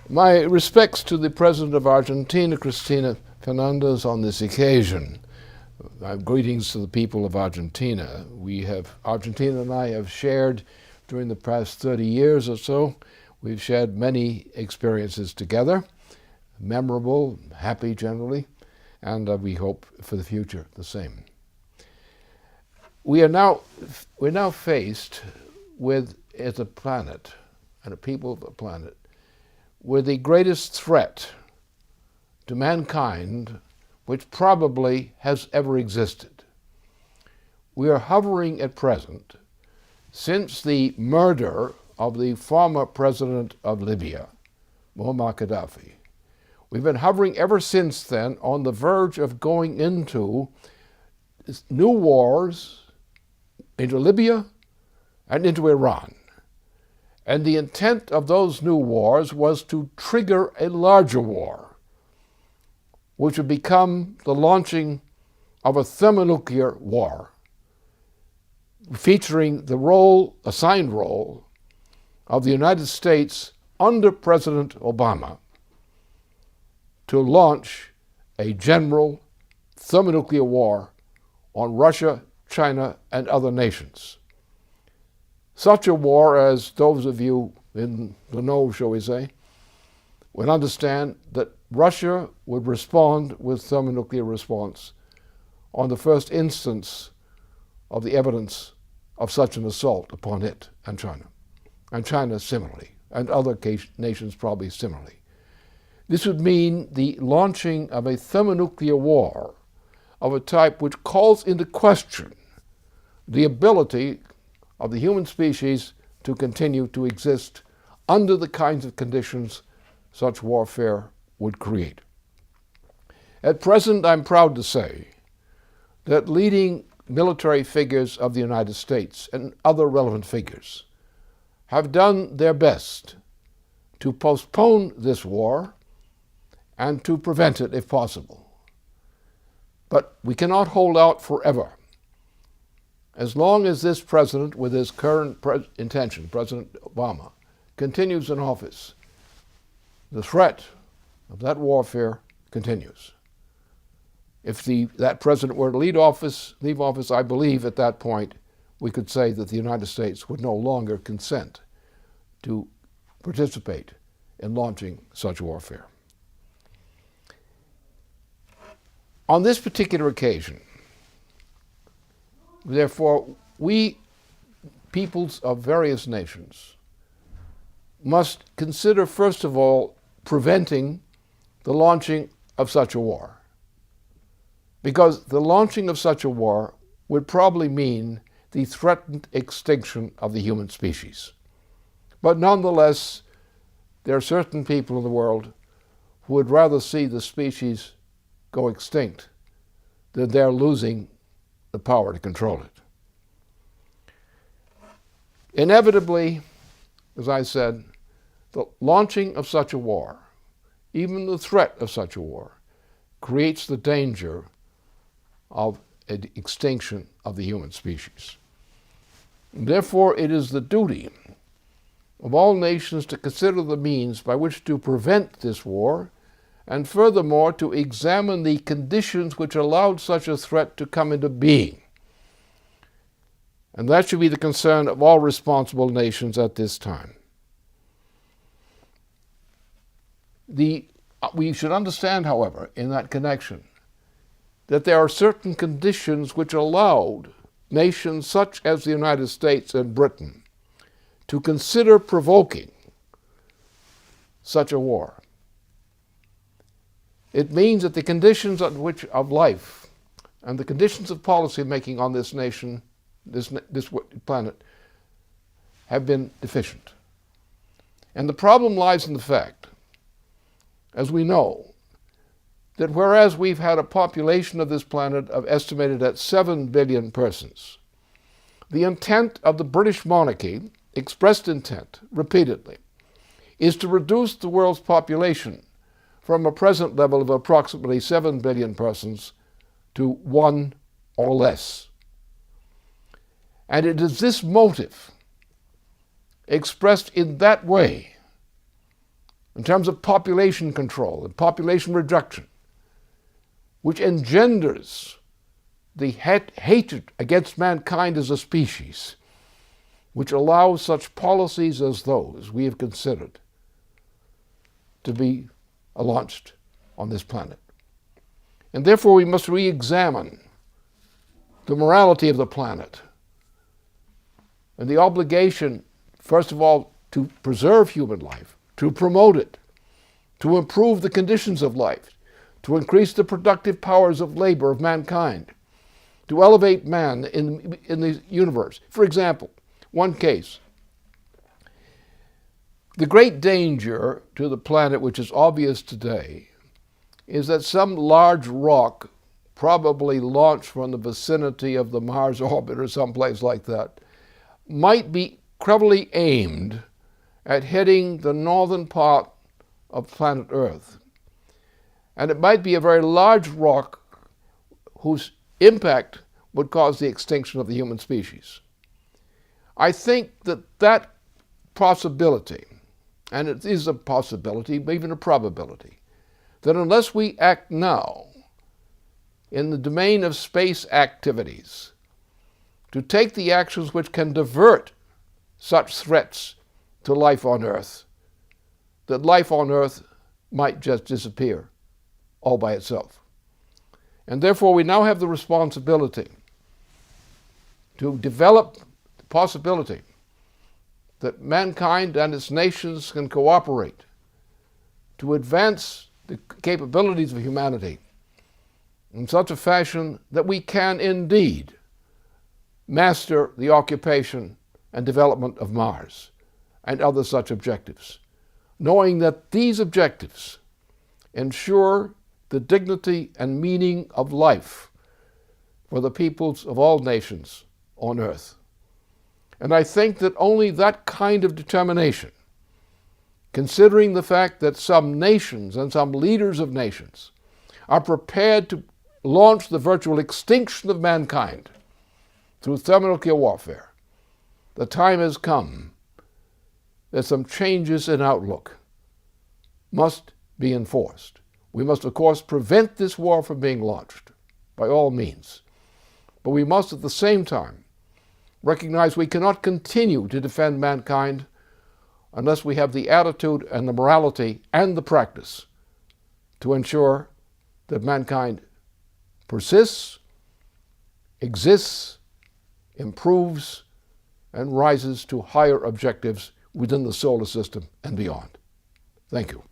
My respects to the President of Argentina, Cristina Fernandez, on this occasion. Greetings to the people of Argentina. Argentina and I have shared during the past 30 years or so, we've shared many experiences together, memorable, happy generally, and we hope for the future the same. We're now faced with, as a planet, and a people of a planet, with the greatest threat to mankind which probably has ever existed. We are hovering at present, since the murder of the former president of Libya, Muammar Gaddafi, we've been hovering ever since then on the verge of going into new wars, into Libya and into Iran. And the intent of those new wars was to trigger a larger war, which would become the launching of a thermonuclear war, featuring the assigned role of the United States under President Obama to launch a general thermonuclear war on Russia, China, and other nations. Such a war, as those of you in the know, shall we say, would understand that Russia would respond with thermonuclear response on the first instance of the evidence of such an assault upon it and China similarly, and other nations probably similarly. This would mean the launching of a thermonuclear war of a type which calls into question the ability of the human species to continue to exist under the kinds of conditions such warfare would create. At present, I'm proud to say that leading military figures of the United States and other relevant figures have done their best to postpone this war and to prevent it if possible. But we cannot hold out forever. As long as this president, with his current intention, President Obama, continues in office, the threat of that warfare continues. If that president were to leave office, I believe at that point we could say that the United States would no longer consent to participate in launching such warfare. On this particular occasion, therefore, we, peoples of various nations, must consider, first of all, preventing the launching of such a war. Because the launching of such a war would probably mean the threatened extinction of the human species. But nonetheless, there are certain people in the world who would rather see the species go extinct than they're losing the power to control it. Inevitably, as I said, the launching of such a war, even the threat of such a war, creates the danger of an extinction of the human species. Therefore, it is the duty of all nations to consider the means by which to prevent this war, and furthermore to examine the conditions which allowed such a threat to come into being. And that should be the concern of all responsible nations at this time. We should understand, however, in that connection, that there are certain conditions which allowed nations such as the United States and Britain to consider provoking such a war. It means that the conditions of life and the conditions of policy making on this nation, this planet, have been deficient. And the problem lies in the fact, as we know, that whereas we've had a population of this planet estimated at 7 billion persons, the intent of the British monarchy, expressed intent repeatedly, is to reduce the world's population from a present level of approximately 7 billion persons to 1 or less. And it is this motive, expressed in that way, in terms of population control and population reduction, which engenders the hatred against mankind as a species, which allows such policies as those we have considered to be launched on this planet. And therefore we must re-examine the morality of the planet and the obligation, first of all, to preserve human life, to promote it, to improve the conditions of life, to increase the productive powers of labor of mankind, to elevate man in the universe. For example, one case, the great danger to the planet, which is obvious today, is that some large rock, probably launched from the vicinity of the Mars orbit or someplace like that, might be cleverly aimed at hitting the northern part of planet Earth. And it might be a very large rock whose impact would cause the extinction of the human species. I think that that possibility, and it is a possibility, even a probability, that unless we act now in the domain of space activities to take the actions which can divert such threats to life on Earth, that life on Earth might just disappear all by itself. And therefore we now have the responsibility to develop the possibility that mankind and its nations can cooperate to advance the capabilities of humanity in such a fashion that we can indeed master the occupation and development of Mars and other such objectives, knowing that these objectives ensure the dignity and meaning of life for the peoples of all nations on Earth. And I think that only that kind of determination, considering the fact that some nations and some leaders of nations are prepared to launch the virtual extinction of mankind through thermonuclear warfare, the time has come that some changes in outlook must be enforced. We must, of course, prevent this war from being launched by all means. But we must at the same time recognize we cannot continue to defend mankind unless we have the attitude and the morality and the practice to ensure that mankind persists, exists, improves, and rises to higher objectives within the solar system and beyond. Thank you.